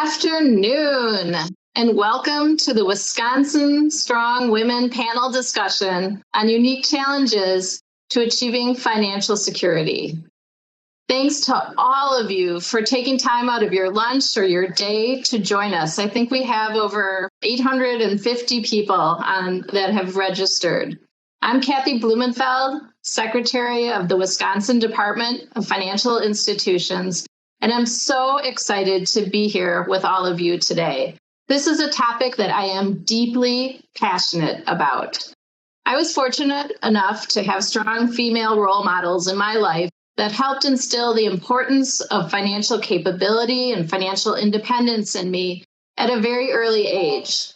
afternoon, and welcome to the Wisconsin Strong Women panel discussion on unique challenges to achieving financial security. Thanks to all of you for taking time out of your lunch or your day to join us. I think we have over 850 people that have registered. I'm Kathy Blumenfeld, Secretary of the Wisconsin Department of Financial Institutions, and I'm so excited to be here with all of you today. This is a topic that I am deeply passionate about. I was fortunate enough to have strong female role models in my life that helped instill the importance of financial capability and financial independence in me at a very early age.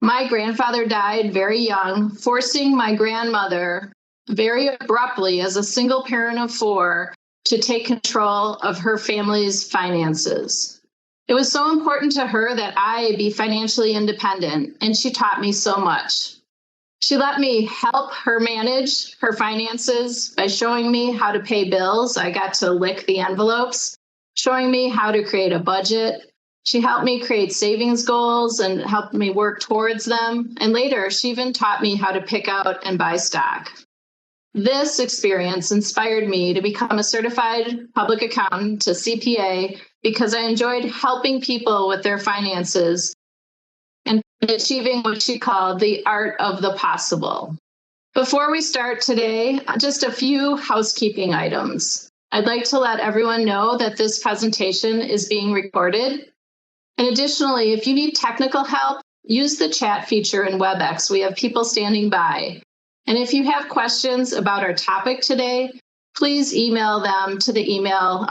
My grandfather died very young, forcing my grandmother very abruptly as a single parent of four to take control of her family's finances. It was so important to her that I be financially independent, and she taught me so much. She let me help her manage her finances by showing me how to pay bills. I got to lick the envelopes, showing me how to create a budget. She helped me create savings goals and helped me work towards them. And later, she even taught me how to pick out and buy stock. This experience inspired me to become a certified public accountant, a CPA, because I enjoyed helping people with their finances and achieving what she called the art of the possible. Before we start today, just a few housekeeping items. I'd like to let everyone know that this presentation is being recorded. And additionally, if you need technical help, use the chat feature in WebEx. We have people standing by. And if you have questions about our topic today, please email them to the email,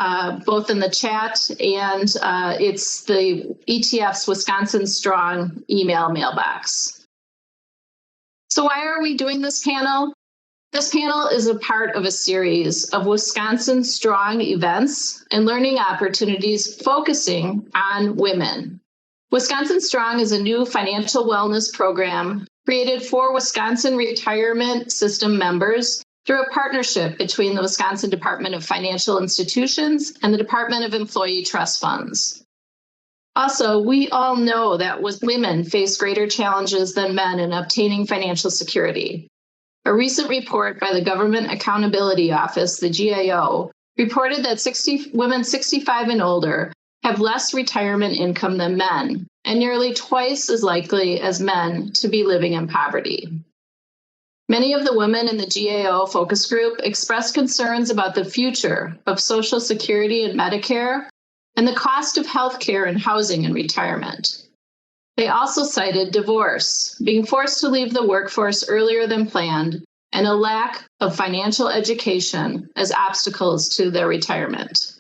both in the chat and it's the ETF's Wisconsin Strong email mailbox. So why are we doing this panel? This panel is a part of a series of Wisconsin Strong events and learning opportunities focusing on women. Wisconsin Strong is a new financial wellness program created for Wisconsin retirement system members through a partnership between the Wisconsin Department of Financial Institutions and the Department of Employee Trust Funds. Also, we all know that women face greater challenges than men in obtaining financial security. A recent report by the Government Accountability Office, the GAO, reported that women 65 and older have less retirement income than men, and nearly twice as likely as men to be living in poverty. Many of the women in the GAO focus group expressed concerns about the future of Social Security and Medicare and the cost of health care and housing in retirement. They also cited divorce, being forced to leave the workforce earlier than planned, and a lack of financial education as obstacles to their retirement.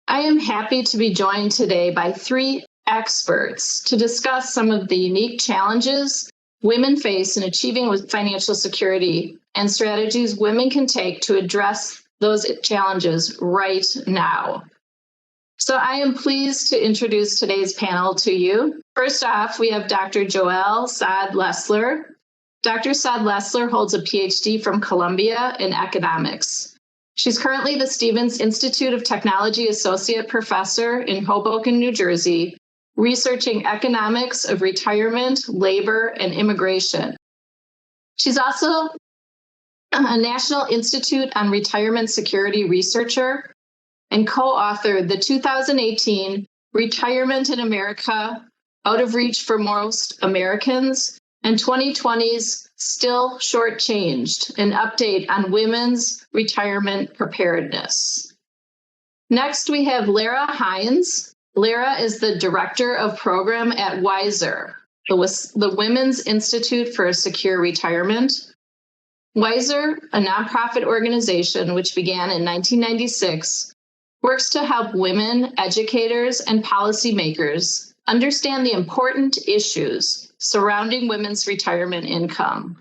I am happy to be joined today by three experts to discuss some of the unique challenges women face in achieving financial security and strategies women can take to address those challenges right now. So I am pleased to introduce today's panel to you. First off, we have Dr. Joelle Saad-Lessler. Dr. Saad-Lessler holds a PhD from Columbia in economics. She's currently the Stevens Institute of Technology Associate Professor in Hoboken, New Jersey, researching economics of retirement, labor, and immigration. She's also a National Institute on Retirement Security researcher and co-authored the 2018 Retirement in America, Out of Reach for Most Americans, and 2020's Still Shortchanged, an update on women's retirement preparedness. Next, we have Lara Hines. Lara is the Director of Program at WISER, the Women's Institute for a Secure Retirement. WISER, a nonprofit organization which began in 1996, works to help women, educators, and policymakers understand the important issues surrounding women's retirement income.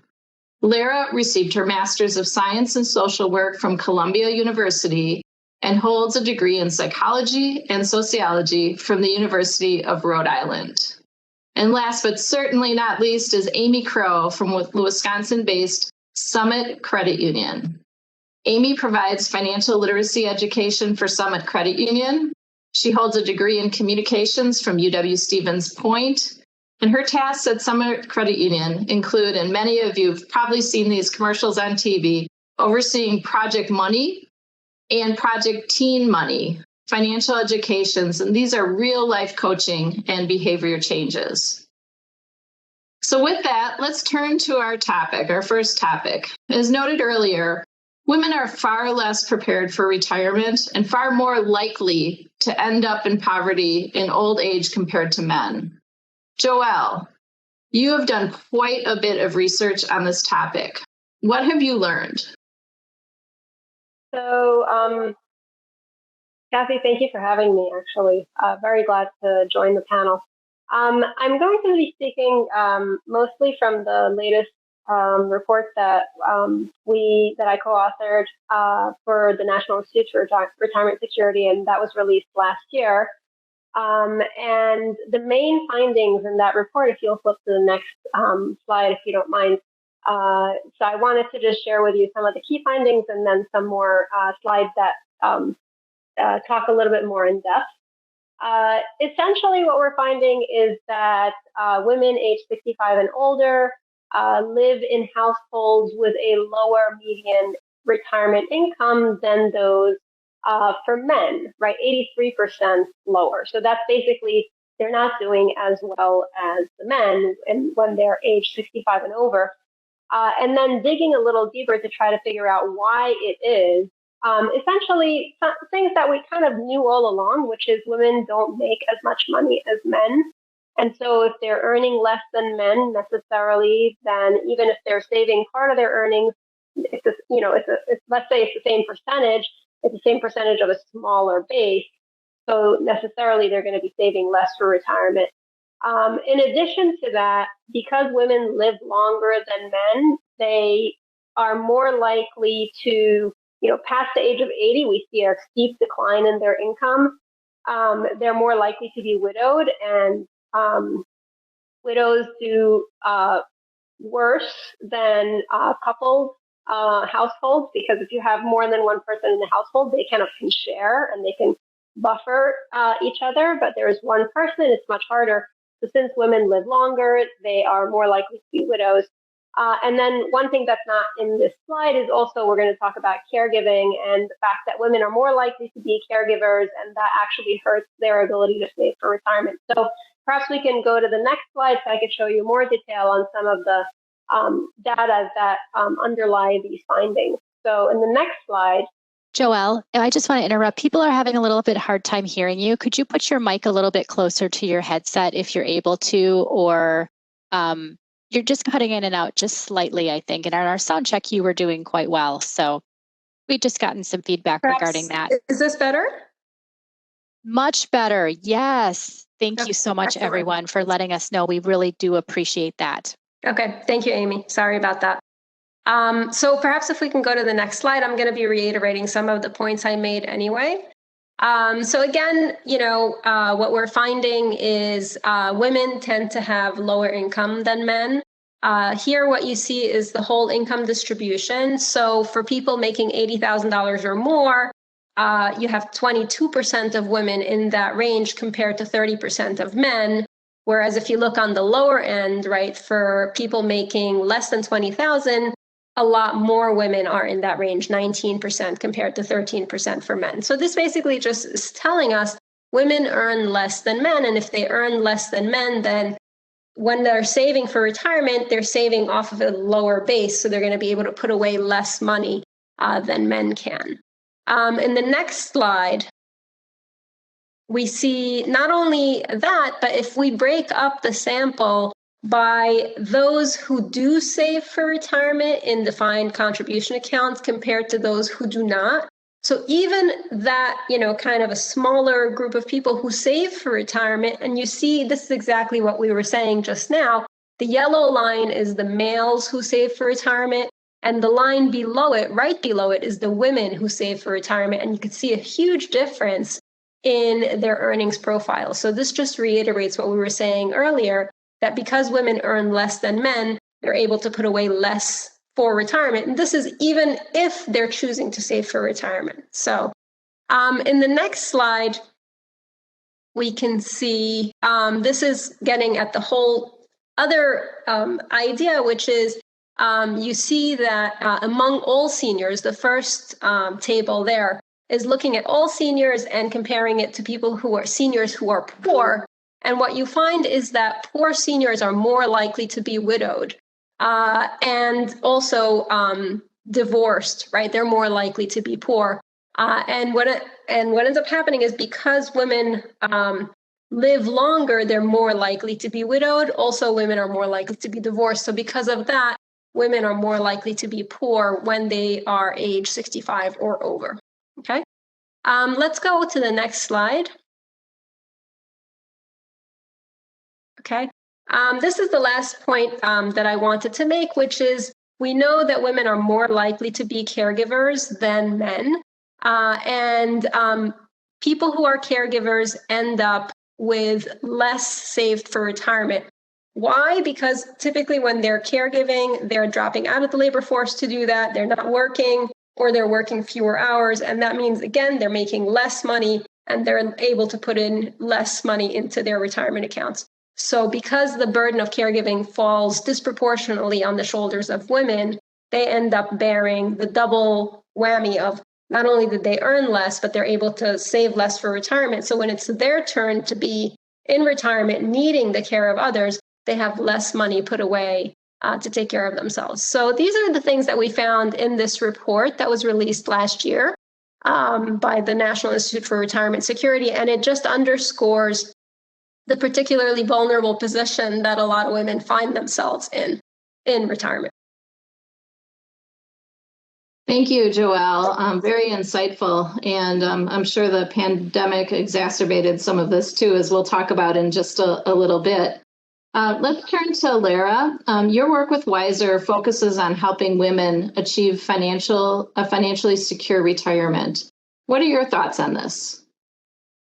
Lara received her Master's of Science in Social Work from Columbia University and holds a degree in psychology and sociology from the University of Rhode Island. And last but certainly not least is Amy Crow from the Wisconsin-based Summit Credit Union. Amy provides financial literacy education for Summit Credit Union She holds a degree in communications from UW-Stevens Point, and her tasks at Summit Credit Union include, and many of you have probably seen these commercials on TV, overseeing Project Money and Project Teen Money, financial educations, and these are real-life coaching and behavior changes. So with that, let's turn to our topic, our first topic. As noted earlier, women are far less prepared for retirement and far more likely to end up in poverty in old age compared to men. Joelle, you have done quite a bit of research on this topic. What have you learned? So, Kathy, thank you for having me, actually. Very glad to join the panel. I'm going to be speaking mostly from the latest report that I co-authored for the National Institute for Retirement Security, and that was released last year. And the main findings in that report, if you'll flip to the next slide, if you don't mind. So I wanted to just share with you some of the key findings and then some more slides that talk a little bit more in depth. Essentially, what we're finding is that women age 65 and older live in households with a lower median retirement income than those for men, right? 83% lower. So that's basically, they're not doing as well as the men and when they're age 65 and over. And then digging a little deeper to try to figure out why it is. Essentially, things that we kind of knew all along, which is women don't make as much money as men. And so if they're earning less than men necessarily, then even if they're saving part of their earnings, let's say it's the same percentage, it's the same percentage of a smaller base. So necessarily they're going to be saving less for retirement. In addition to that, because women live longer than men, they are more likely to, past the age of 80, we see a steep decline in their income. They're more likely to be widowed, and widows do worse than couples households, because if you have more than one person in the household, they kind of can share and they can buffer each other. But there's one person, it's much harder. So since women live longer, they are more likely to be widows. And then one thing that's not in this slide is also we're going to talk about caregiving and the fact that women are more likely to be caregivers, and that actually hurts their ability to save for retirement. So perhaps we can go to the next slide so I could show you more detail on some of the data that underlie these findings. So in the next slide. Joelle, I just want to interrupt. People are having a little bit hard time hearing you. Could you put your mic a little bit closer to your headset if you're able to, or you're just cutting in and out just slightly, I think. And on our sound check, you were doing quite well. So we've just gotten some feedback regarding that. Is this better? Much better. Yes. Thank you so much, everyone, for letting us know. We really do appreciate that. Okay. Thank you, Amy. Sorry about that. So perhaps if we can go to the next slide, I'm going to be reiterating some of the points I made anyway. So again, what we're finding is women tend to have lower income than men. Here, what you see is the whole income distribution. So for people making $80,000 or more, you have 22% of women in that range compared to 30% of men. Whereas if you look on the lower end, right, for people making less than 20,000, a lot more women are in that range, 19% compared to 13% for men. So this basically just is telling us women earn less than men. And if they earn less than men, then when they're saving for retirement, they're saving off of a lower base. So they're going to be able to put away less money than men can. In the next slide, we see not only that, but if we break up the sample by those who do save for retirement in defined contribution accounts compared to those who do not. So even that, kind of a smaller group of people who save for retirement, and you see this is exactly what we were saying just now. The yellow line is the males who save for retirement, and the line below it, right below it, is the women who save for retirement. And you can see a huge difference in their earnings profile. So this just reiterates what we were saying earlier, that because women earn less than men, they're able to put away less for retirement. And this is even if they're choosing to save for retirement. So in the next slide, we can see this is getting at the whole other idea, which is you see that among all seniors, the first table there is looking at all seniors and comparing it to people who are seniors who are poor. And what you find is that poor seniors are more likely to be widowed and also divorced, right? They're more likely to be poor. And what ends up happening is because women live longer, they're more likely to be widowed. Also, women are more likely to be divorced. So because of that, women are more likely to be poor when they are age 65 or over. Okay, let's go to the next slide. Okay, this is the last point that I wanted to make, which is we know that women are more likely to be caregivers than men. And people who are caregivers end up with less saved for retirement. Why? Because typically when they're caregiving, they're dropping out of the labor force to do that. They're not working, or they're working fewer hours. And that means, again, they're making less money and they're able to put in less money into their retirement accounts. So because the burden of caregiving falls disproportionately on the shoulders of women, they end up bearing the double whammy of not only did they earn less, but they're able to save less for retirement. So when it's their turn to be in retirement, needing the care of others, they have less money put away to take care of themselves. So these are the things that we found in this report that was released last year by the National Institute for Retirement Security. And it just underscores the particularly vulnerable position that a lot of women find themselves in retirement. Thank you, Joelle. Very insightful. And I'm sure the pandemic exacerbated some of this too, as we'll talk about in just a little bit. Let's turn to Lara. Your work with Wiser focuses on helping women achieve a financially secure retirement. What are your thoughts on this?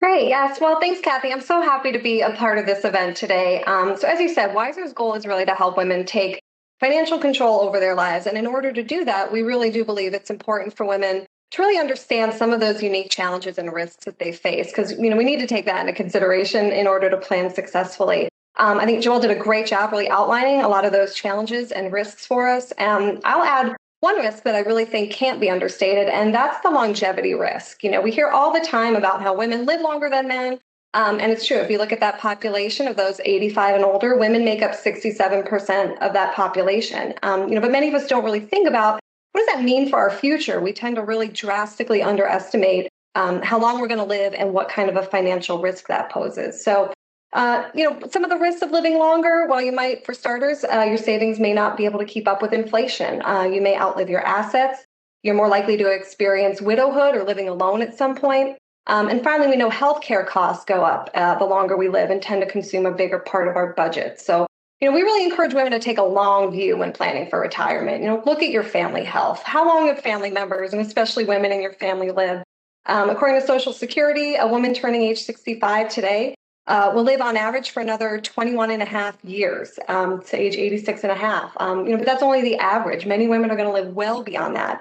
Great. Yes. Well, thanks, Kathy. I'm so happy to be a part of this event today. So as you said, Wiser's goal is really to help women take financial control over their lives. And in order to do that, we really do believe it's important for women to really understand some of those unique challenges and risks that they face, because we need to take that into consideration in order to plan successfully. I think Joel did a great job really outlining a lot of those challenges and risks for us. I'll add one risk that I really think can't be understated, and that's the longevity risk. We hear all the time about how women live longer than men. And it's true. If you look at that population of those 85 and older, women make up 67% of that population. But many of us don't really think about what does that mean for our future. We tend to really drastically underestimate how long we're going to live and what kind of a financial risk that poses. So, some of the risks of living longer, well, you might, for starters, your savings may not be able to keep up with inflation. You may outlive your assets. You're more likely to experience widowhood or living alone at some point. And finally, we know healthcare costs go up the longer we live and tend to consume a bigger part of our budget. So, we really encourage women to take a long view when planning for retirement. Look at your family health. How long have family members, and especially women in your family, live? According to Social Security, a woman turning age 65 today will live on average for another 21 and a half years to age 86 and a half. But that's only the average. Many women are going to live well beyond that.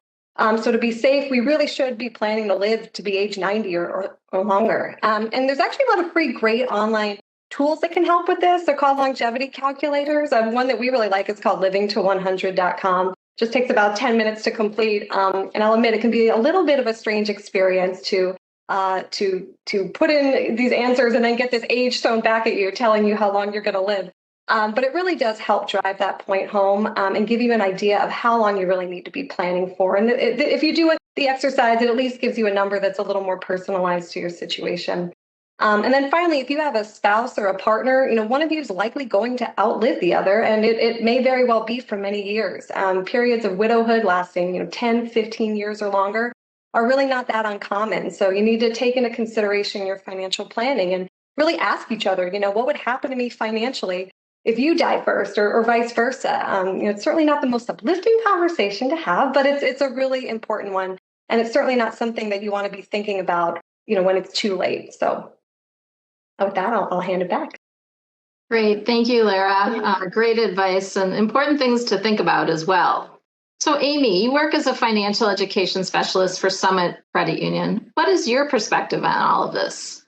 So to be safe, we really should be planning to live to be age 90 or longer. And there's actually a lot of free, great online tools that can help with this. They're called longevity calculators. One that we really like is called livingto100.com. Just takes about 10 minutes to complete. And I'll admit it can be a little bit of a strange experience to put in these answers and then get this age thrown back at you, telling you how long you're going to live. But it really does help drive that point home and give you an idea of how long you really need to be planning for. And if you do the exercise, it at least gives you a number that's a little more personalized to your situation. And then finally, if you have a spouse or a partner, one of you is likely going to outlive the other, and it may very well be for many years. Periods of widowhood lasting 10, 15 years or longer are really not that uncommon. So you need to take into consideration your financial planning and really ask each other, what would happen to me financially if you die first or vice versa. It's certainly not the most uplifting conversation to have, but it's a really important one. And it's certainly not something that you want to be thinking about, when it's too late. So with that, I'll hand it back. Great. Thank you, Lara. Great advice and important things to think about as well. So Amy, you work as a financial education specialist for Summit Credit Union. What is your perspective on all of this?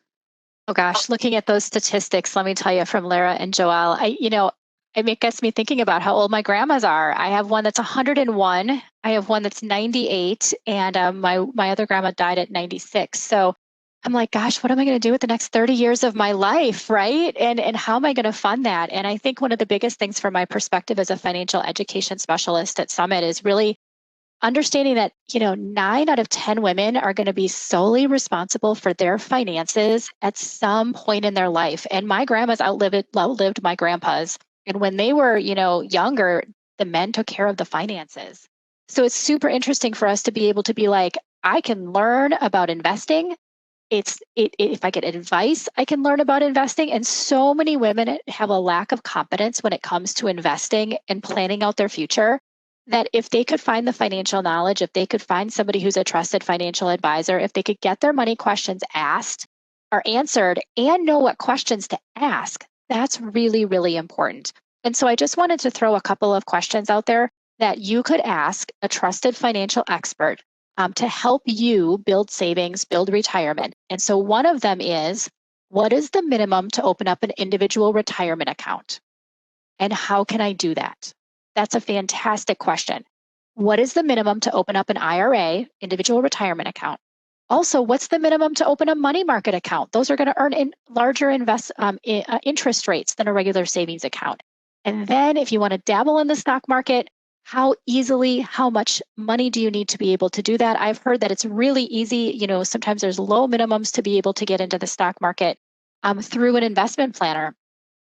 Oh gosh, looking at those statistics, let me tell you from Lara and Joelle, it gets me thinking about how old my grandmas are. I have one that's 101. I have one that's 98, and my other grandma died at 96. So I'm like, gosh, what am I going to do with the next 30 years of my life, right? And how am I going to fund that? And I think one of the biggest things from my perspective as a financial education specialist at Summit is really understanding that 9 out of 10 women are going to be solely responsible for their finances at some point in their life. And my grandmas outlived my grandpas, and when they were younger, the men took care of the finances. So it's super interesting for us to be able to be like, I can learn about investing. If I get advice, I can learn about investing. And so many women have a lack of competence when it comes to investing and planning out their future, that if they could find the financial knowledge, if they could find somebody who's a trusted financial advisor, if they could get their money questions asked or answered and know what questions to ask, that's really, really important. And so I just wanted to throw a couple of questions out there that you could ask a trusted financial expert to help you build savings, build retirement. And so one of them is, what is the minimum to open up an individual retirement account? And how can I do that? That's a fantastic question. What is the minimum to open up an IRA, individual retirement account? Also, what's the minimum to open a money market account? Those are going to earn larger interest rates than a regular savings account. And then if you want to dabble in the stock market, how much money do you need to be able to do that? I've heard that it's really easy. Sometimes there's low minimums to be able to get into the stock market through an investment planner.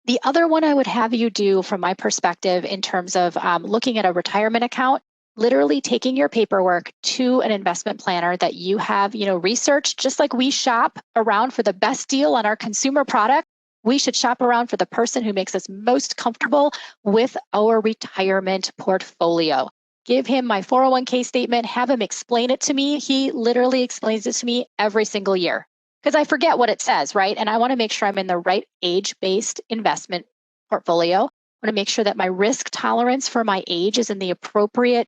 The other one I would have you do from my perspective in terms of looking at a retirement account, literally taking your paperwork to an investment planner that you have, researched, just like we shop around for the best deal on our consumer product. We should shop around for the person who makes us most comfortable with our retirement portfolio. Give him my 401k statement, have him explain it to me. He literally explains it to me every single year, because I forget what it says, right? And I want to make sure I'm in the right age-based investment portfolio. I want to make sure that my risk tolerance for my age is in the appropriate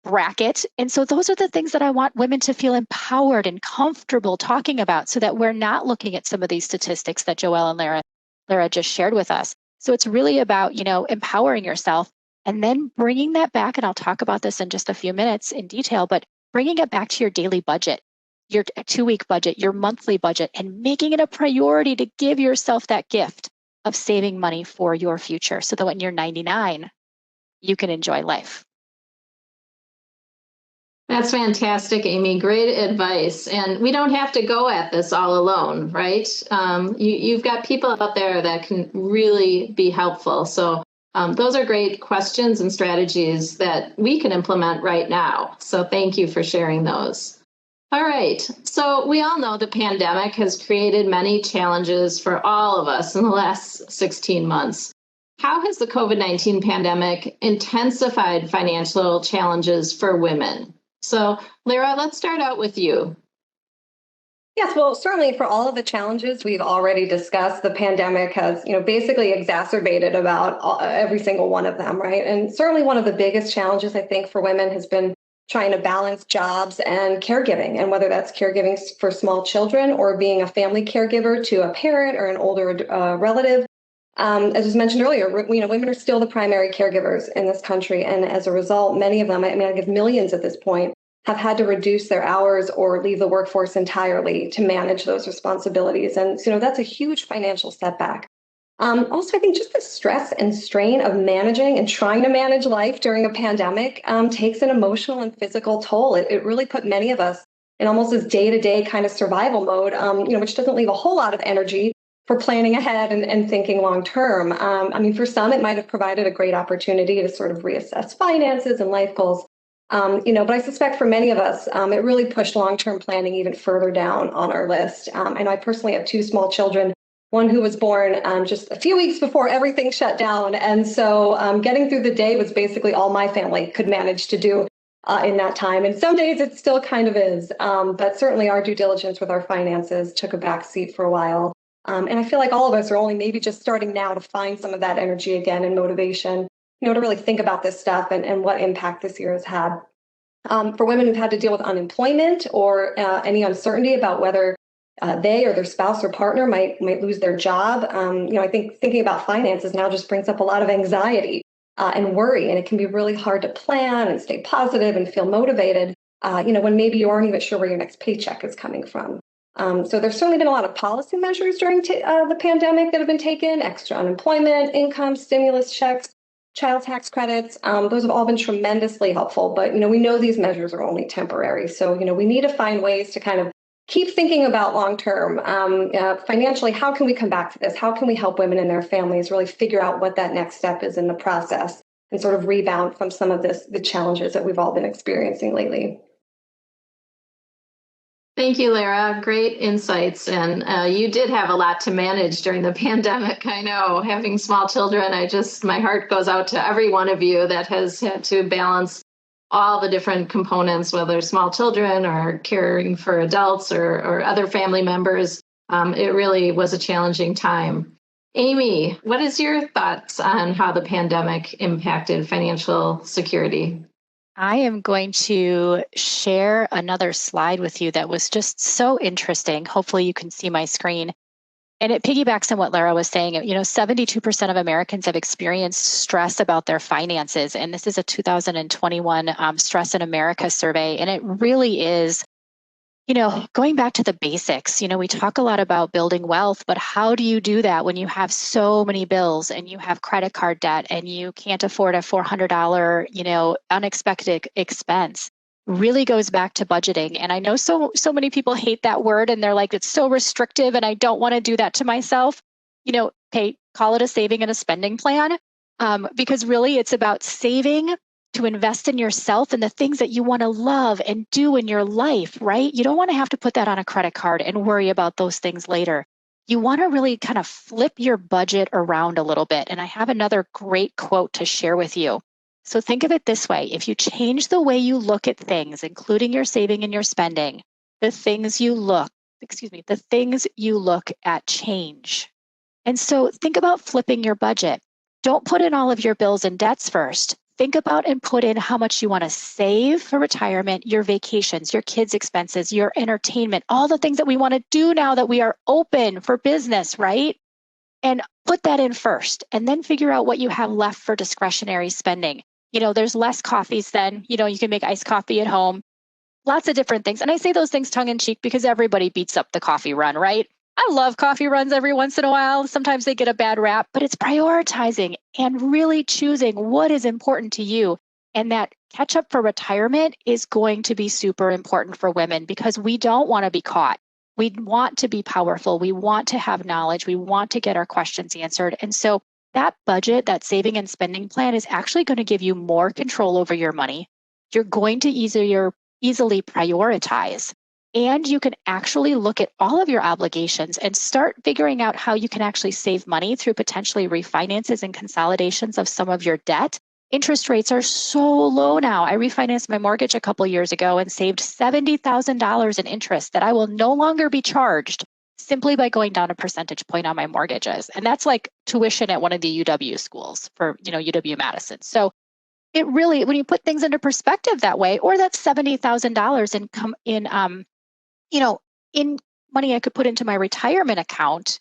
bracket. And so those are the things that I want women to feel empowered and comfortable talking about, so that we're not looking at some of these statistics that Joelle and Lara just shared with us. So it's really about, empowering yourself and then bringing that back. And I'll talk about this in just a few minutes in detail, but bringing it back to your daily budget, your 2-week budget, your monthly budget, and making it a priority to give yourself that gift of saving money for your future, so that when you're 99, you can enjoy life. That's fantastic, Amy. Great advice. And we don't have to go at this all alone, right? You've got people out there that can really be helpful. So those are great questions and strategies that we can implement right now. So thank you for sharing those. All right. So we all know the pandemic has created many challenges for all of us in the last 16 months. How has the COVID-19 pandemic intensified financial challenges for women? So, Lara, let's start out with you. Yes, well, certainly for all of the challenges we've already discussed, the pandemic has, basically exacerbated about every single one of them, right? And certainly one of the biggest challenges, I think, for women has been trying to balance jobs and caregiving, and whether that's caregiving for small children or being a family caregiver to a parent or an older relative. As was mentioned earlier, women are still the primary caregivers in this country. And as a result, many of them, I give millions at this point, have had to reduce their hours or leave the workforce entirely to manage those responsibilities. And that's a huge financial setback. Also, I think just the stress and strain of managing and trying to manage life during a pandemic takes an emotional and physical toll. It really put many of us in almost this day-to-day kind of survival mode, which doesn't leave a whole lot of energy for planning ahead and thinking long term. For some, it might have provided a great opportunity to sort of reassess finances and life goals. But I suspect for many of us, it really pushed long-term planning even further down on our list. I know I personally have 2 small children, one who was born just a few weeks before everything shut down. And so getting through the day was basically all my family could manage to do in that time. And some days it still kind of is. But certainly our due diligence with our finances took a back seat for a while. And I feel like all of us are only maybe just starting now to find some of that energy again and motivation, to really think about this stuff and what impact this year has had. For women who've had to deal with unemployment or any uncertainty about whether they or their spouse or partner might lose their job. I think thinking about finances now just brings up a lot of anxiety and worry, and it can be really hard to plan and stay positive and feel motivated. When maybe you aren't even sure where your next paycheck is coming from. So there's certainly been a lot of policy measures during the pandemic that have been taken: extra unemployment, income stimulus checks, child tax credits. Those have all been tremendously helpful. But we know these measures are only temporary. So we need to find ways to kind of keep thinking about long term financially. How can we come back to this? How can we help women and their families really figure out what that next step is in the process and sort of rebound from some of the challenges that we've all been experiencing lately? Thank you, Lara. Great insights. And you did have a lot to manage during the pandemic. I know, having small children, my heart goes out to every one of you that has had to balance all the different components, whether small children or caring for adults or other family members. It really was a challenging time. Amy, what is your thoughts on how the pandemic impacted financial security? I am going to share another slide with you that was just so interesting. Hopefully you can see my screen. And it piggybacks on what Lara was saying. 72% of Americans have experienced stress about their finances. And this is a 2021 Stress in America survey. And it really is, going back to the basics. We talk a lot about building wealth, but how do you do that when you have so many bills and you have credit card debt and you can't afford a $400, unexpected expense? Really goes back to budgeting. And I know so many people hate that word and they're like, it's so restrictive and I don't want to do that to myself. Call it a saving and a spending plan, because really it's about saving to invest in yourself and the things that you want to love and do in your life, right? You don't want to have to put that on a credit card and worry about those things later. You want to really kind of flip your budget around a little bit. And I have another great quote to share with you. So think of it this way. If you change the way you look at things, including your saving and your spending, the things you look at change. And so think about flipping your budget. Don't put in all of your bills and debts first. Think about and put in how much you want to save for retirement, your vacations, your kids' expenses, your entertainment, all the things that we want to do now that we are open for business, right? And put that in first, and then figure out what you have left for discretionary spending. There's less coffees then, you can make iced coffee at home, lots of different things. And I say those things tongue in cheek because everybody beats up the coffee run, right? I love coffee runs every once in a while. Sometimes they get a bad rap, but it's prioritizing and really choosing what is important to you. And that catch up for retirement is going to be super important for women because we don't want to be caught. We want to be powerful. We want to have knowledge. We want to get our questions answered. And so that budget, that saving and spending plan is actually going to give you more control over your money. You're going to easily prioritize. And you can actually look at all of your obligations and start figuring out how you can actually save money through potentially refinances and consolidations of some of your debt. Interest rates are so low now. I refinanced my mortgage a couple years ago and saved $70,000 in interest that I will no longer be charged simply by going down a percentage point on my mortgages. And that's like tuition at one of the UW schools for, UW-Madison. So it really, when you put things into perspective that way, or that's $70,000 in money I could put into my retirement account,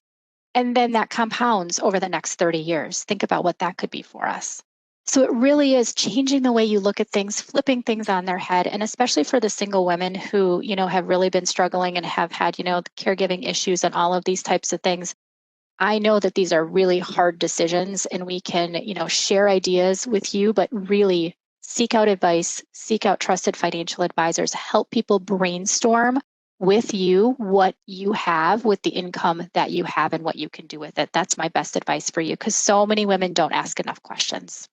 and then that compounds over the next 30 years. Think about what that could be for us. So it really is changing the way you look at things, flipping things on their head, and especially for the single women who, have really been struggling and have had, caregiving issues and all of these types of things. I know that these are really hard decisions and we can, share ideas with you, but really seek out advice, seek out trusted financial advisors, help people brainstorm with you what you have with the income that you have and what you can do with it. That's my best advice for you because so many women don't ask enough questions.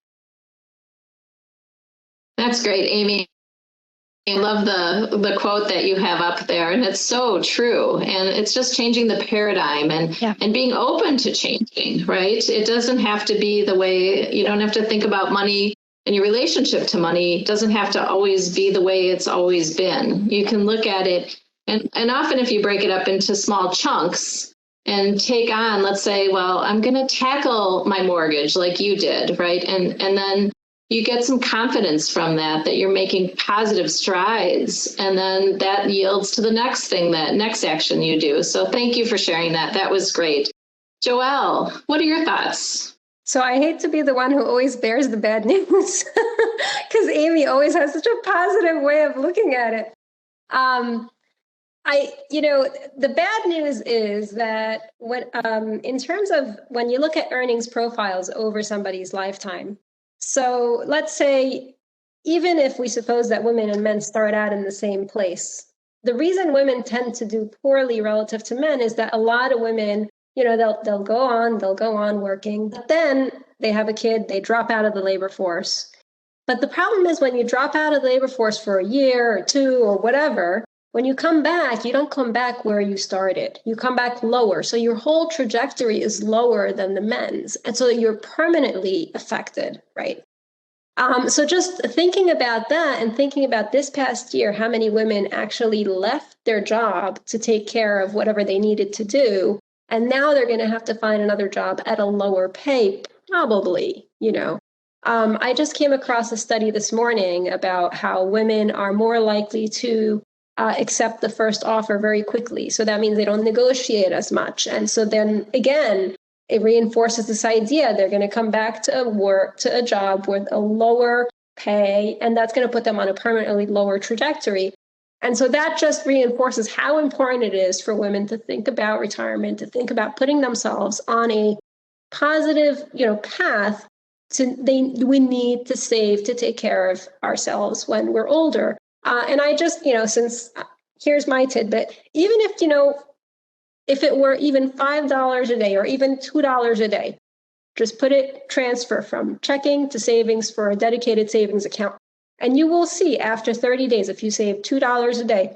That's great, Amy. I love the quote that you have up there, and it's so true. And it's just changing the paradigm and being open to changing, right? It doesn't have to be the way, you don't have to think about money and your relationship to money doesn't have to always be the way it's always been. You can look at it, and often if you break it up into small chunks and take on, let's say, well, I'm going to tackle my mortgage like you did, right? And then you get some confidence from that you're making positive strides. And then that yields to the next thing, that next action you do. So thank you for sharing that. That was great. Joelle, what are your thoughts? So I hate to be the one who always bears the bad news because Amy always has such a positive way of looking at it. The bad news is that in terms of when you look at earnings profiles over somebody's lifetime, so let's say, even if we suppose that women and men start out in the same place, the reason women tend to do poorly relative to men is that a lot of women, they'll go on working, but then they have a kid, they drop out of the labor force. But the problem is when you drop out of the labor force for a year or two or whatever, when you come back, you don't come back where you started. You come back lower. So your whole trajectory is lower than the men's. And so you're permanently affected, right? So just thinking about that and thinking about this past year, how many women actually left their job to take care of whatever they needed to do. And now they're going to have to find another job at a lower pay, probably, I just came across a study this morning about how women are more likely to accept the first offer very quickly. So that means they don't negotiate as much. And so then again, it reinforces this idea they're going to come back to a job with a lower pay, and that's going to put them on a permanently lower trajectory. And so that just reinforces how important it is for women to think about retirement, to think about putting themselves on a positive, path. We need to save to take care of ourselves when we're older. And I just, since here's my tidbit, even if it were even $5 a day or even $2 a day, just transfer from checking to savings for a dedicated savings account. And you will see after 30 days, if you save $2 a day,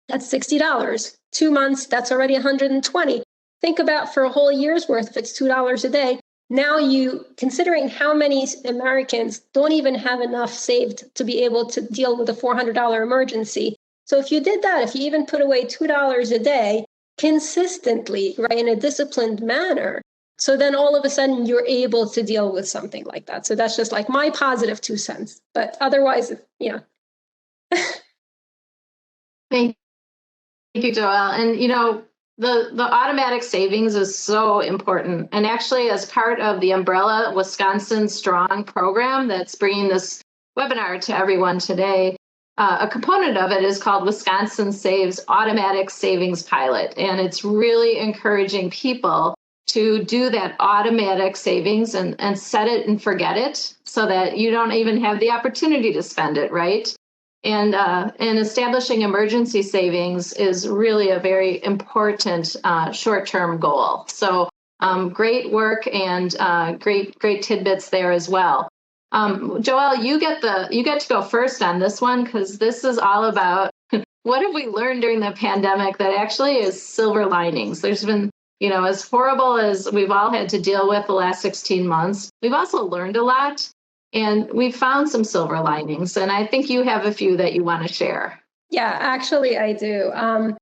that's $60. 2 months, that's already $120. Think about for a whole year's worth, if it's $2 a day. Now considering how many Americans don't even have enough saved to be able to deal with a $400 emergency. So if you did that, if you even put away $2 a day consistently, right, in a disciplined manner, so then all of a sudden you're able to deal with something like that. So that's just like my positive 2 cents. But otherwise, Thank you, Joelle. And, the automatic savings is so important. And actually, as part of the Umbrella Wisconsin Strong program that's bringing this webinar to everyone today, a component of it is called Wisconsin Saves Automatic Savings Pilot. And it's really encouraging people to do that automatic savings and set it and forget it so that you don't even have the opportunity to spend it, right? And establishing emergency savings is really a very important short-term goal. So great work and great tidbits there as well. Joelle, you get to go first on this one because this is all about what have we learned during the pandemic that actually is silver linings. There's been, as horrible as we've all had to deal with the last 16 months, we've also learned a lot. And we found some silver linings, and I think you have a few that you want to share. Yeah, actually, I do. I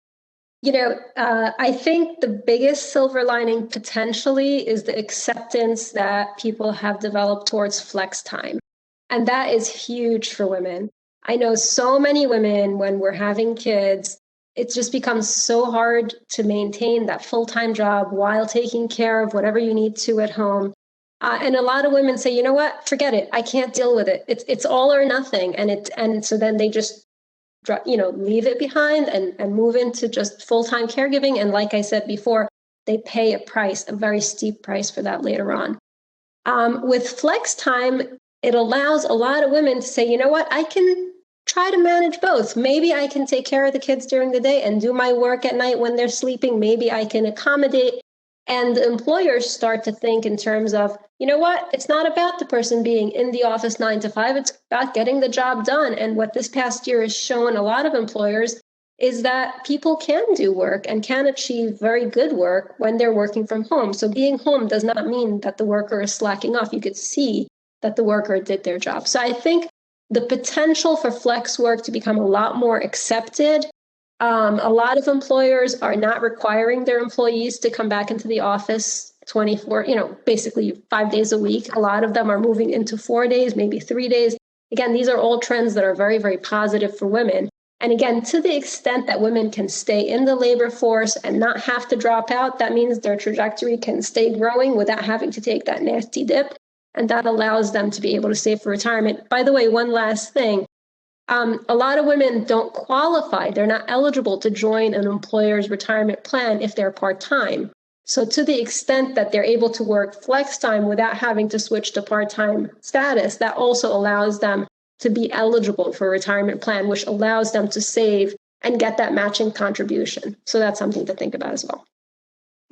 think the biggest silver lining potentially is the acceptance that people have developed towards flex time. And that is huge for women. I know so many women, when we're having kids, it just becomes so hard to maintain that full-time job while taking care of whatever you need to at home. And a lot of women say, you know what, forget it. I can't deal with it. It's all or nothing. And so then they just, leave it behind and move into just full-time caregiving. And like I said before, they pay a very steep price for that later on. With flex time, it allows a lot of women to say, you know what, I can try to manage both. Maybe I can take care of the kids during the day and do my work at night when they're sleeping. Maybe I can accommodate. And the employers start to think in terms of, you know what, it's not about the person being in the office 9 to 5, it's about getting the job done. And what this past year has shown a lot of employers is that people can do work and can achieve very good work when they're working from home. So being home does not mean that the worker is slacking off. You could see that the worker did their job. So I think the potential for flex work to become a lot more accepted. A lot of employers are not requiring their employees to come back into the office 24, basically 5 days a week. A lot of them are moving into 4 days, maybe 3 days. Again, these are all trends that are very, very positive for women. And again, to the extent that women can stay in the labor force and not have to drop out, that means their trajectory can stay growing without having to take that nasty dip. And that allows them to be able to save for retirement. By the way, one last thing. A lot of women don't qualify. They're not eligible to join an employer's retirement plan if they're part-time. So to the extent that they're able to work flex time without having to switch to part-time status, that also allows them to be eligible for a retirement plan, which allows them to save and get that matching contribution. So that's something to think about as well.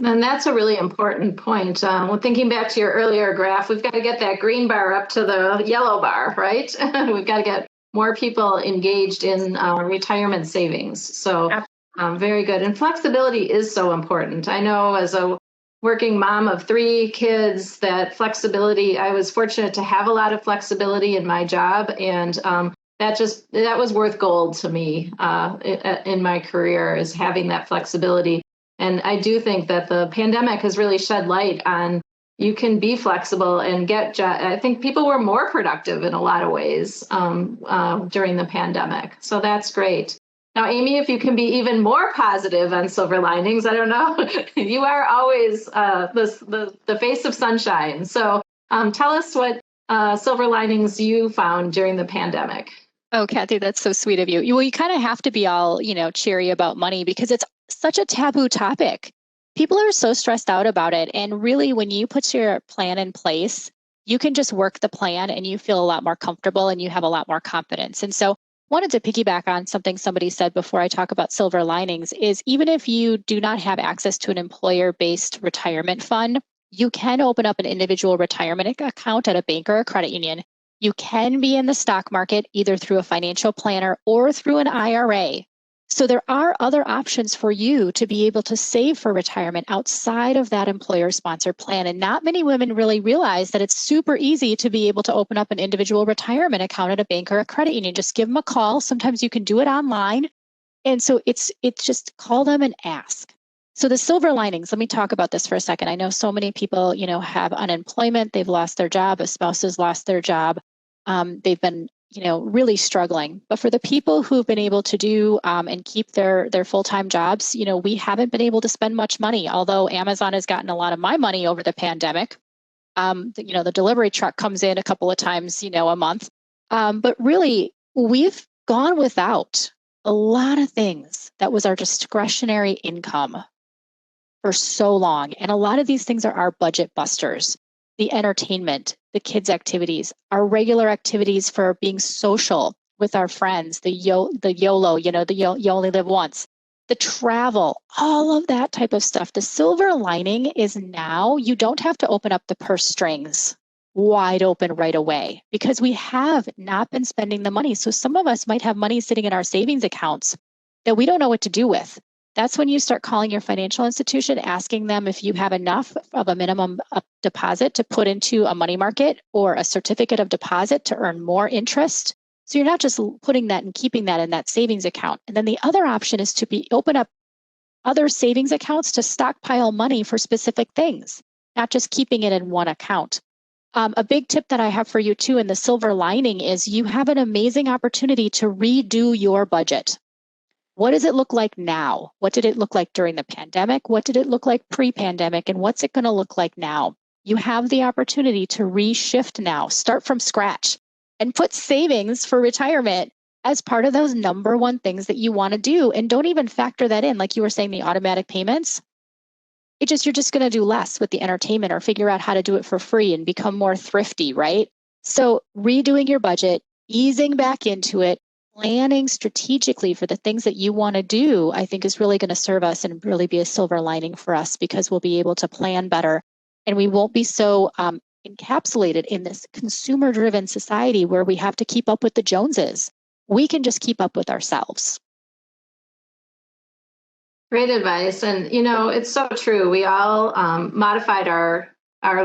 And that's a really important point. Thinking back to your earlier graph, we've got to get that green bar up to the yellow bar, right? We've got to get more people engaged in retirement savings. So very good. And flexibility is so important. I know as a working mom of 3 kids, that flexibility, I was fortunate to have a lot of flexibility in my job. And that was worth gold to me in my career, is having that flexibility. And I do think that the pandemic has really shed light on you can be flexible and I think people were more productive in a lot of ways during the pandemic. So that's great. Now, Amy, if you can be even more positive on silver linings, I don't know, you are always the face of sunshine. So tell us what silver linings you found during the pandemic. Oh, Kathy, that's so sweet of you. Well, you kind of have to be all, cheery about money because it's such a taboo topic. People are so stressed out about it. And really, when you put your plan in place, you can just work the plan and you feel a lot more comfortable and you have a lot more confidence. And so wanted to piggyback on something somebody said before I talk about silver linings is even if you do not have access to an employer-based retirement fund, you can open up an individual retirement account at a bank or a credit union. You can be in the stock market either through a financial planner or through an IRA. So there are other options for you to be able to save for retirement outside of that employer-sponsored plan. And not many women really realize that it's super easy to be able to open up an individual retirement account at a bank or a credit union. Just give them a call. Sometimes you can do it online. And so it's just call them and ask. So the silver linings, let me talk about this for a second. I know so many people, have unemployment. They've lost their job. A spouse has lost their job. They've been really struggling. But for the people who've been able to do and keep their full-time jobs, we haven't been able to spend much money, although Amazon has gotten a lot of my money over the pandemic. The delivery truck comes in a couple of times, a month. But really, we've gone without a lot of things that was our discretionary income for so long. And a lot of these things are our budget busters. The entertainment, the kids' activities, our regular activities for being social with our friends, the YOLO, you only live once, the travel, all of that type of stuff. The silver lining is now you don't have to open up the purse strings wide open right away because we have not been spending the money. So some of us might have money sitting in our savings accounts that we don't know what to do with. That's when you start calling your financial institution, asking them if you have enough of a minimum deposit to put into a money market or a certificate of deposit to earn more interest. So you're not just putting that and keeping that in that savings account. And then the other option is to open up other savings accounts to stockpile money for specific things, not just keeping it in one account. A big tip that I have for you too in the silver lining is you have an amazing opportunity to redo your budget. What does it look like now? What did it look like during the pandemic? What did it look like pre-pandemic? And what's it going to look like now? You have the opportunity to reshift now, start from scratch, and put savings for retirement as part of those number one things that you want to do. And don't even factor that in, like you were saying, the automatic payments. You're just going to do less with the entertainment or figure out how to do it for free and become more thrifty, right? So redoing your budget, easing back into it, planning strategically for the things that you want to do, I think is really going to serve us and really be a silver lining for us because we'll be able to plan better and we won't be so encapsulated in this consumer-driven society where we have to keep up with the Joneses. We can just keep up with ourselves. Great advice. And, it's so true. We all modified our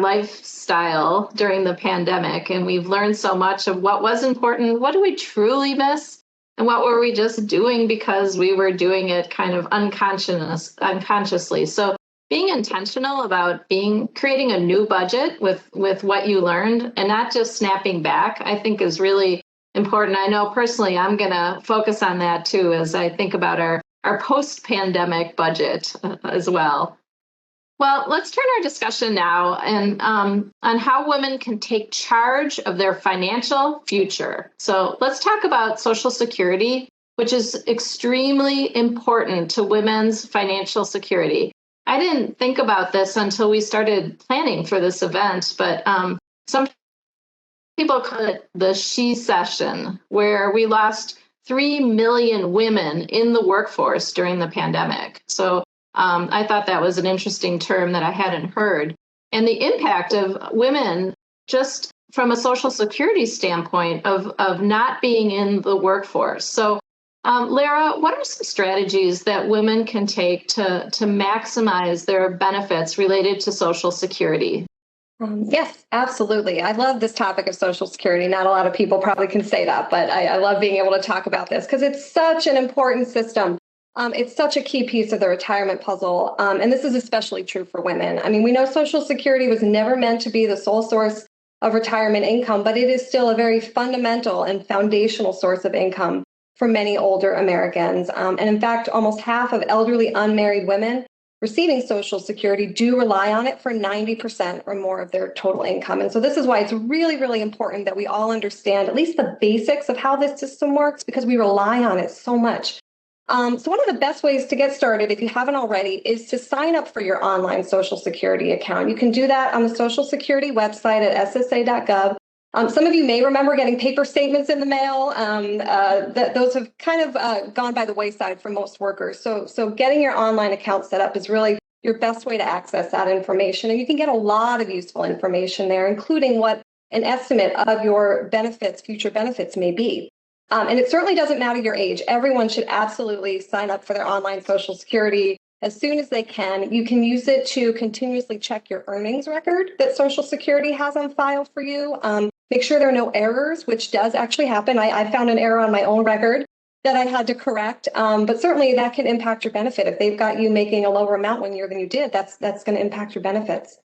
lifestyle during the pandemic, and we've learned so much of what was important. What do we truly miss? And what were we just doing because we were doing it kind of unconsciously? So being intentional about creating a new budget with what you learned and not just snapping back, I think is really important. I know personally I'm going to focus on that too as I think about our post-pandemic budget as well. Well, let's turn our discussion now on how women can take charge of their financial future. So let's talk about Social Security, which is extremely important to women's financial security. I didn't think about this until we started planning for this event, but some people call it the she session, where we lost 3 million women in the workforce during the pandemic. So I thought that was an interesting term that I hadn't heard. And the impact of women, just from a Social Security standpoint, of not being in the workforce. So Lara, what are some strategies that women can take to maximize their benefits related to Social Security? Yes, absolutely. I love this topic of Social Security. Not a lot of people probably can say that, but I love being able to talk about this because it's such an important system. It's such a key piece of the retirement puzzle. And this is especially true for women. I mean, we know Social Security was never meant to be the sole source of retirement income, but it is still a very fundamental and foundational source of income for many older Americans. And in fact, almost half of elderly unmarried women receiving Social Security do rely on it for 90% or more of their total income. And so this is why it's really, really important that we all understand at least the basics of how this system works, because we rely on it so much. So one of the best ways to get started, if you haven't already, is to sign up for your online Social Security account. You can do that on the Social Security website at ssa.gov. Some of you may remember getting paper statements in the mail. Those have kind of gone by the wayside for most workers. So getting your online account set up is really your best way to access that information. And you can get a lot of useful information there, including what an estimate of your benefits, future benefits may be. And it certainly doesn't matter your age. Everyone should absolutely sign up for their online Social Security as soon as they can. You can use it to continuously check your earnings record that Social Security has on file for you. Make sure there are no errors, which does actually happen. I found an error on my own record that I had to correct, but certainly that can impact your benefit. If they've got you making a lower amount one year than you did, that's going to impact your benefits.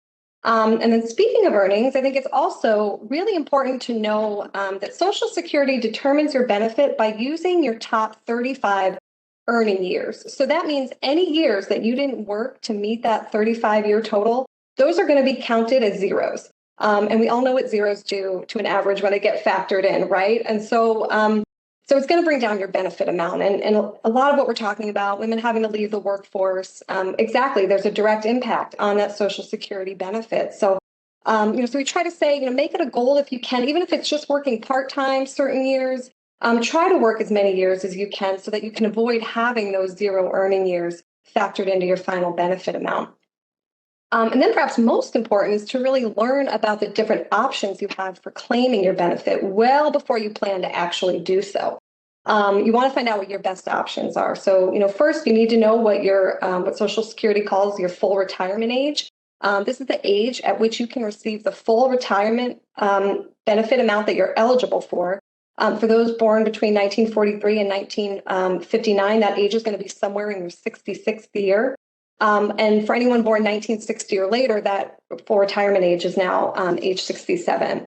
And then speaking of earnings, I think it's also really important to know that Social Security determines your benefit by using your top 35 earning years. So that means any years that you didn't work to meet that 35-year total, those are going to be counted as zeros. And we all know what zeros do to an average when they get factored in, right? And so it's going to bring down your benefit amount. And a lot of what we're talking about, women having to leave the workforce, exactly, there's a direct impact on that Social Security benefit. So, so we try to say, make it a goal if you can, even if it's just working part-time certain years, try to work as many years as you can so that you can avoid having those zero earning years factored into your final benefit amount. And then perhaps most important is to really learn about the different options you have for claiming your benefit well before you plan to actually do so. You want to find out what your best options are. So, first you need to know what what Social Security calls your full retirement age. This is the age at which you can receive the full retirement benefit amount that you're eligible for. For those born between 1943 and 1959, that age is going to be somewhere in your 66th year. And for anyone born 1960 or later, that full retirement age is now age 67.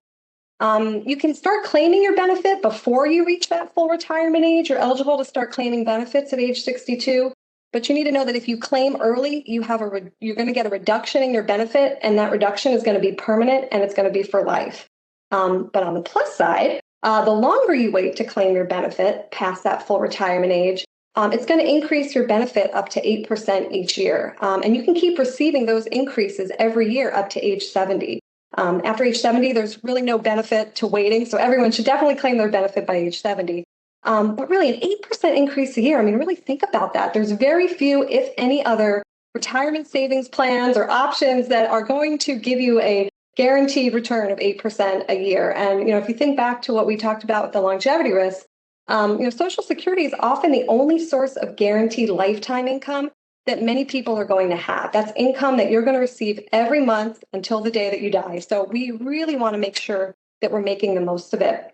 You can start claiming your benefit before you reach that full retirement age. You're eligible to start claiming benefits at age 62. But you need to know that if you claim early, you're going to get a reduction in your benefit, and that reduction is going to be permanent and it's going to be for life. But on the plus side, the longer you wait to claim your benefit past that full retirement age, it's going to increase your benefit up to 8% each year. And you can keep receiving those increases every year up to age 70. After age 70, there's really no benefit to waiting. So everyone should definitely claim their benefit by age 70. But really an 8% increase a year, really think about that. There's very few, if any, other retirement savings plans or options that are going to give you a guaranteed return of 8% a year. And, if you think back to what we talked about with the longevity risk, Social Security is often the only source of guaranteed lifetime income that many people are going to have. That's income that you're going to receive every month until the day that you die. So we really want to make sure that we're making the most of it.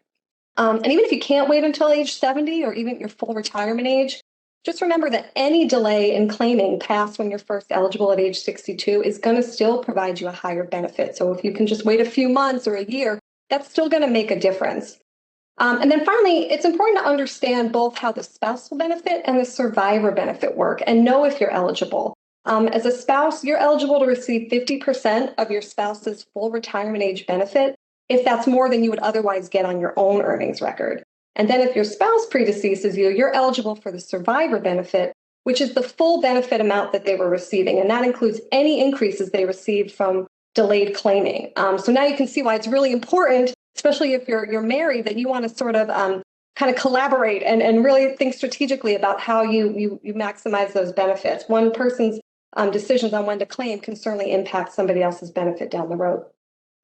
And even if you can't wait until age 70 or even your full retirement age, just remember that any delay in claiming past when you're first eligible at age 62 is going to still provide you a higher benefit. So if you can just wait a few months or a year, that's still going to make a difference. And then finally, it's important to understand both how the spousal benefit and the survivor benefit work and know if you're eligible. As a spouse, you're eligible to receive 50% of your spouse's full retirement age benefit if that's more than you would otherwise get on your own earnings record. And then if your spouse predeceases you, you're eligible for the survivor benefit, which is the full benefit amount that they were receiving. And that includes any increases they received from delayed claiming. So now you can see why it's really important, especially if you're married, that you want to sort of kind of collaborate and really think strategically about how you maximize those benefits. One person's decisions on when to claim can certainly impact somebody else's benefit down the road.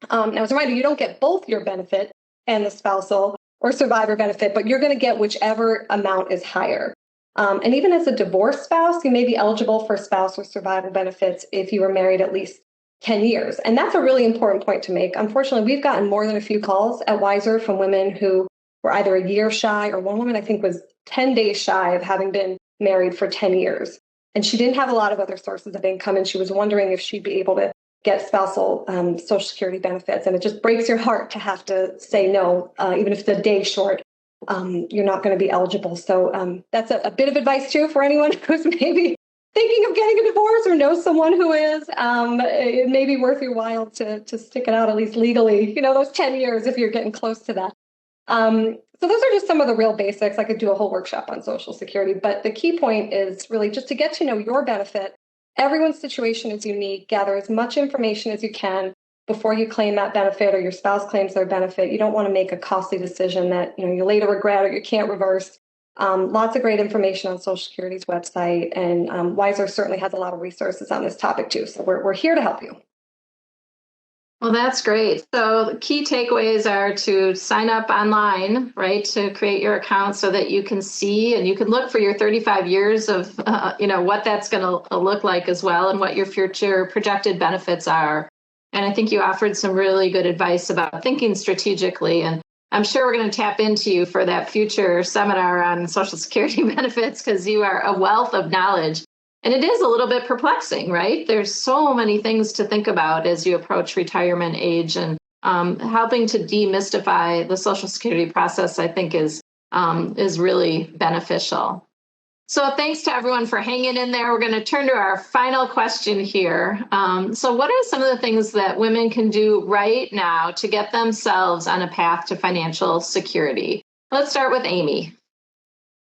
Now, as a reminder, you don't get both your benefit and the spousal or survivor benefit, but you're going to get whichever amount is higher. And even as a divorced spouse, you may be eligible for spouse or survivor benefits if you were married at least 10 years. And that's a really important point to make. Unfortunately, we've gotten more than a few calls at Wiser from women who were either a year shy, or one woman I think was 10 days shy of having been married for 10 years. And she didn't have a lot of other sources of income, and she was wondering if she'd be able to get spousal Social Security benefits. And it just breaks your heart to have to say no, even if it's a day short, you're not going to be eligible. So that's a bit of advice too for anyone who's maybe thinking of getting a divorce or knows someone who is. It may be worth your while to stick it out, at least legally, those 10 years if you're getting close to that. So those are just some of the real basics. I could do a whole workshop on Social Security, but the key point is really just to get to know your benefit. Everyone's situation is unique. Gather as much information as you can before you claim that benefit or your spouse claims their benefit. You don't want to make a costly decision that you later regret or you can't reverse. Lots of great information on Social Security's website, and Wiser certainly has a lot of resources on this topic too. So we're here to help you. Well, that's great. So the key takeaways are to sign up online, right, to create your account so that you can see and you can look for your 35 years of, what that's going to look like as well and what your future projected benefits are. And I think you offered some really good advice about thinking strategically. And I'm sure we're going to tap into you for that future seminar on Social Security benefits because you are a wealth of knowledge. And it is a little bit perplexing, right? There's so many things to think about as you approach retirement age, and helping to demystify the Social Security process, I think, is really beneficial. So thanks to everyone for hanging in there. We're going to turn to our final question here. So what are some of the things that women can do right now to get themselves on a path to financial security? Let's start with Amy.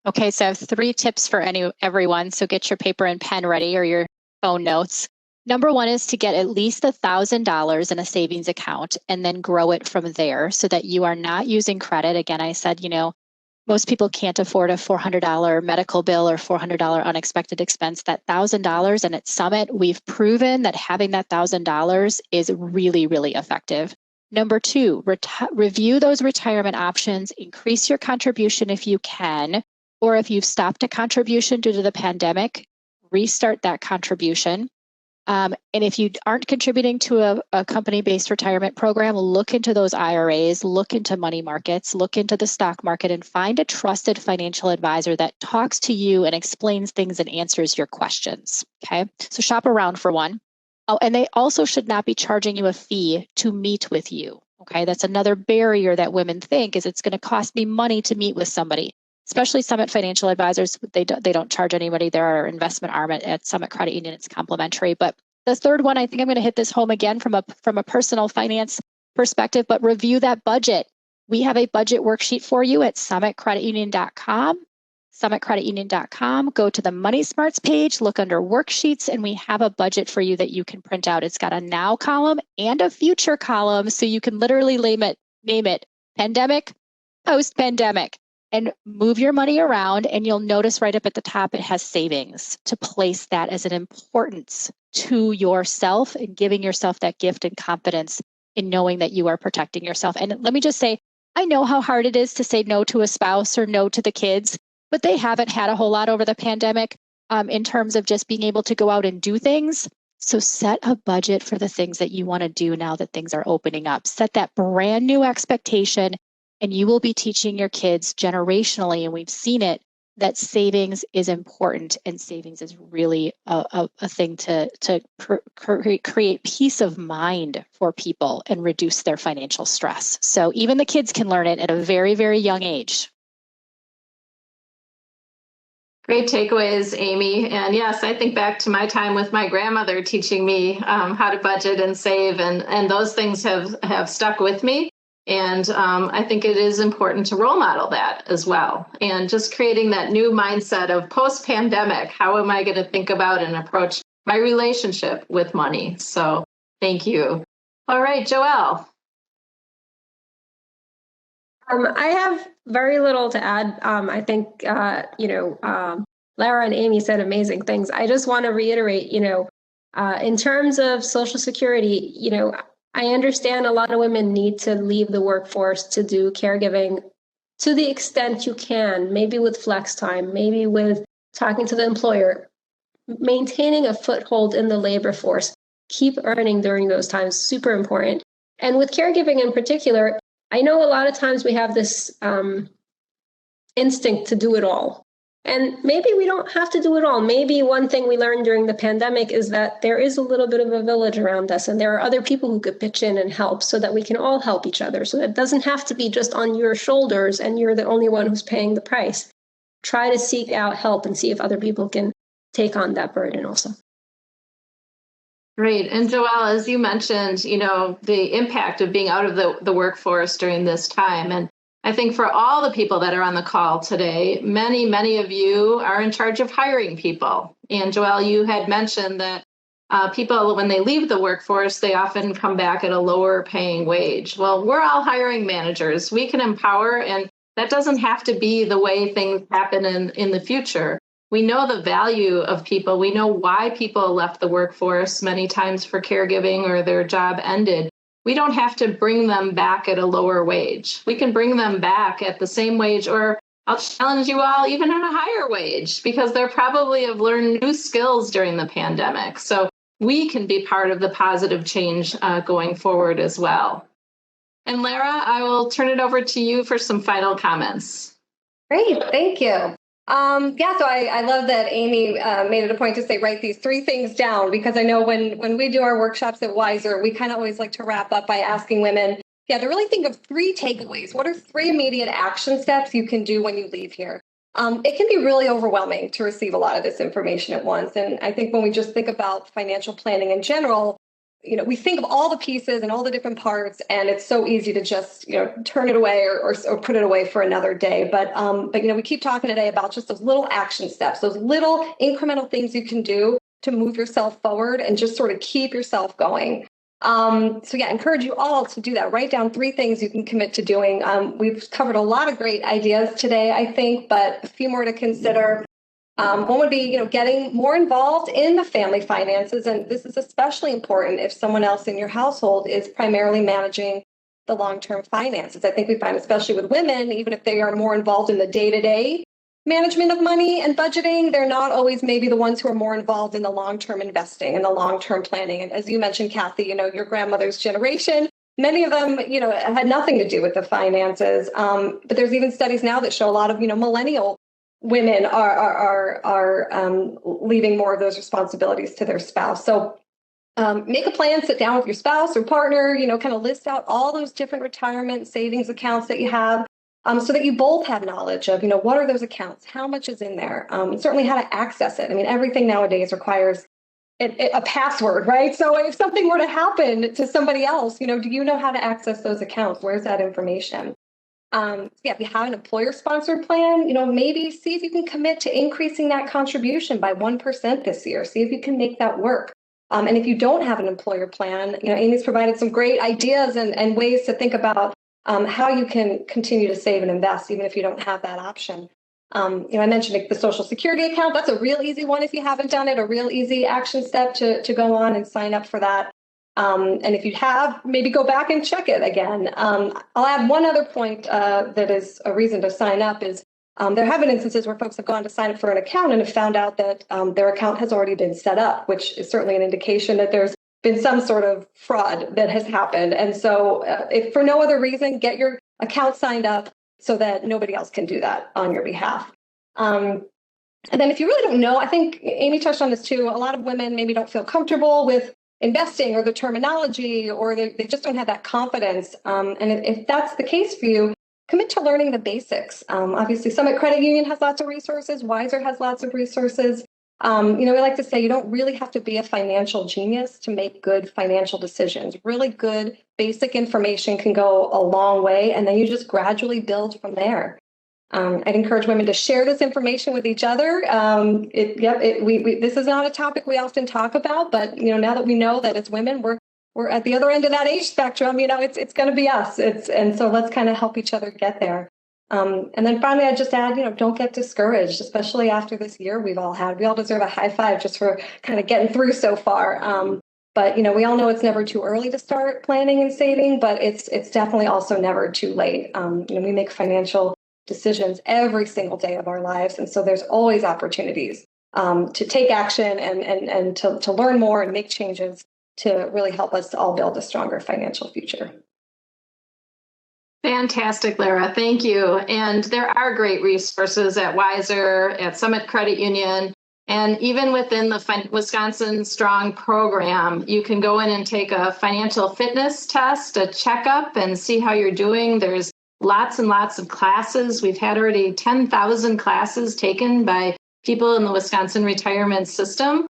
Okay, so I have 3 tips for everyone. So get your paper and pen ready or your phone notes. Number 1 is to get at least $1,000 in a savings account and then grow it from there so that you are not using credit. Again, I said, most people can't afford a $400 medical bill or $400 unexpected expense. That $1,000, and at Summit, we've proven that having that $1,000 is really, really effective. Number 2, review those retirement options, increase your contribution if you can, or if you've stopped a contribution due to the pandemic, restart that contribution. And if you aren't contributing to a company-based retirement program, look into those IRAs, look into money markets, look into the stock market, and find a trusted financial advisor that talks to you and explains things and answers your questions. Okay, so shop around for one. Oh, and they also should not be charging you a fee to meet with you. Okay, that's another barrier that women think is it's going to cost me money to meet with somebody. Especially Summit Financial Advisors, they don't charge anybody. They're our investment arm at Summit Credit Union. It's complimentary. But the third one, I think I'm going to hit this home again from a personal finance perspective, but review that budget. We have a budget worksheet for you at summitcreditunion.com. Summitcreditunion.com. Go to the Money Smarts page, look under worksheets, and we have a budget for you that you can print out. It's got a now column and a future column, so you can literally name it pandemic, post-pandemic. And move your money around, and you'll notice right up at the top it has savings to place that as an importance to yourself and giving yourself that gift and confidence in knowing that you are protecting yourself. And let me just say, I know how hard it is to say no to a spouse or no to the kids, but they haven't had a whole lot over the pandemic in terms of just being able to go out and do things. So set a budget for the things that you want to do now that things are opening up. Set that brand new expectation. And you will be teaching your kids generationally, and we've seen it, that savings is important, and savings is really a thing to create peace of mind for people and reduce their financial stress. So even the kids can learn it at a very, very young age. Great takeaways, Amy. And yes, I think back to my time with my grandmother teaching me how to budget and save, and those things have stuck with me. And I think it is important to role model that as well. And just creating that new mindset of post-pandemic, how am I going to think about and approach my relationship with money? So thank you. All right, Joelle. I have very little to add. I think, Lara and Amy said amazing things. I just want to reiterate, in terms of Social Security, I understand a lot of women need to leave the workforce to do caregiving to the extent you can, maybe with flex time, maybe with talking to the employer, maintaining a foothold in the labor force, keep earning during those times, super important. And with caregiving in particular, I know a lot of times we have this instinct to do it all. And maybe we don't have to do it all. Maybe one thing we learned during the pandemic is that there is a little bit of a village around us, and there are other people who could pitch in and help so that we can all help each other. So it doesn't have to be just on your shoulders and you're the only one who's paying the price. Try to seek out help and see if other people can take on that burden also. Great. And Joelle, as you mentioned, the impact of being out of the workforce during this time. And I think for all the people that are on the call today, many, many of you are in charge of hiring people. And Joelle, you had mentioned that people, when they leave the workforce, they often come back at a lower paying wage. Well, we're all hiring managers. We can empower, and that doesn't have to be the way things happen in the future. We know the value of people. We know why people left the workforce many times for caregiving or their job ended. We don't have to bring them back at a lower wage. We can bring them back at the same wage, or I'll challenge you all, even on a higher wage, because they probably have learned new skills during the pandemic. So we can be part of the positive change going forward as well. And Lara, I will turn it over to you for some final comments. Great, thank you. So I love that Amy made it a point to say, write these 3 things down, because I know when we do our workshops at Wiser, we kind of always like to wrap up by asking women, to really think of 3 takeaways. What are 3 immediate action steps you can do when you leave here? It can be really overwhelming to receive a lot of this information at once. And I think when we just think about financial planning in general, we think of all the pieces and all the different parts, and it's so easy to just, turn it away or put it away for another day. But we keep talking today about just those little action steps, those little incremental things you can do to move yourself forward and just sort of keep yourself going. Encourage you all to do that. Write down 3 things you can commit to doing. We've covered a lot of great ideas today, I think, but a few more to consider. One would be, getting more involved in the family finances. And this is especially important if someone else in your household is primarily managing the long-term finances. I think we find, especially with women, even if they are more involved in the day-to-day management of money and budgeting, they're not always maybe the ones who are more involved in the long-term investing and the long-term planning. And as you mentioned, Kathy, your grandmother's generation, many of them, had nothing to do with the finances. But there's even studies now that show a lot of, millennial women are leaving more of those responsibilities to their spouse. So make a plan, sit down with your spouse or partner, kind of list out all those different retirement savings accounts that you have, so that you both have knowledge of, what are those accounts, how much is in there, and certainly how to access it. I mean, everything nowadays requires a password, right? So if something were to happen to somebody else, do you know how to access those accounts? Where's that information? If you have an employer-sponsored plan, maybe see if you can commit to increasing that contribution by 1% this year. See if you can make that work. And if you don't have an employer plan, Amy's provided some great ideas and ways to think about how you can continue to save and invest, even if you don't have that option. I mentioned the Social Security account. That's a real easy one if you haven't done it, a real easy action step to go on and sign up for that. And if you have, maybe go back and check it again. I'll add one other point that is a reason to sign up is there have been instances where folks have gone to sign up for an account and have found out that their account has already been set up, which is certainly an indication that there's been some sort of fraud that has happened. And so if for no other reason, get your account signed up so that nobody else can do that on your behalf. And then if you really don't know, I think Amy touched on this too, a lot of women maybe don't feel comfortable with investing or the terminology, or they just don't have that confidence. And if that's the case for you, commit to learning the basics. Obviously, Summit Credit Union has lots of resources. Wiser has lots of resources. We like to say you don't really have to be a financial genius to make good financial decisions. Really good basic information can go a long way, and then you just gradually build from there. I'd encourage women to share this information with each other. This is not a topic we often talk about, but now that we know that as women, we're at the other end of that age spectrum. It's going to be us. And so let's kind of help each other get there. And then finally, I'd just add, don't get discouraged, especially after this year we've all had. We all deserve a high five just for kind of getting through so far. But we all know it's never too early to start planning and saving, but it's definitely also never too late. We make financial decisions every single day of our lives, and so there's always opportunities to take action and to learn more and make changes to really help us all build a stronger financial future. Fantastic, Lara. Thank you. And there are great resources at Wiser, at Summit Credit Union, and even within the Wisconsin Strong program, you can go in and take a financial fitness test, a checkup, and see how you're doing. There's lots and lots of classes. We've had already 10,000 classes taken by people in the Wisconsin retirement system.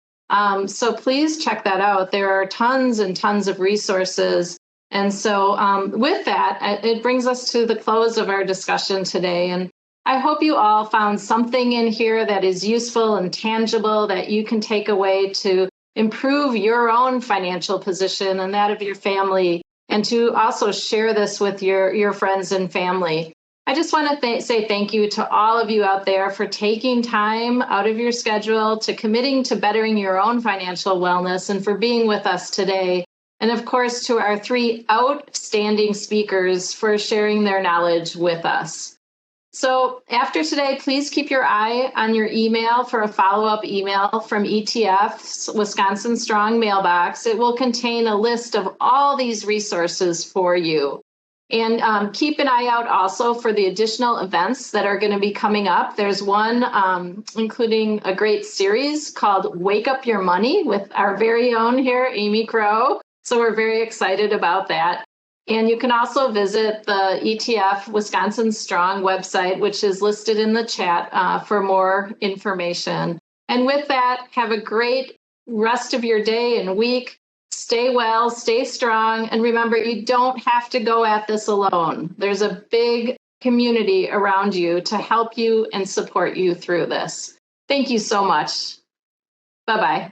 So please check that out. There are tons and tons of resources. And so with that, it brings us to the close of our discussion today. And I hope you all found something in here that is useful and tangible that you can take away to improve your own financial position and that of your family, and to also share this with your friends and family. I just want to say thank you to all of you out there for taking time out of your schedule, to committing to bettering your own financial wellness, and for being with us today. And of course, to our 3 outstanding speakers for sharing their knowledge with us. So after today, please keep your eye on your email for a follow-up email from ETF's Wisconsin Strong mailbox. It will contain a list of all these resources for you. And keep an eye out also for the additional events that are going to be coming up. There's one including a great series called Wake Up Your Money with our very own here, Amy Crow. So we're very excited about that. And you can also visit the ETF Wisconsin Strong website, which is listed in the chat for more information. And with that, have a great rest of your day and week. Stay well, stay strong, and remember, you don't have to go at this alone. There's a big community around you to help you and support you through this. Thank you so much. Bye-bye.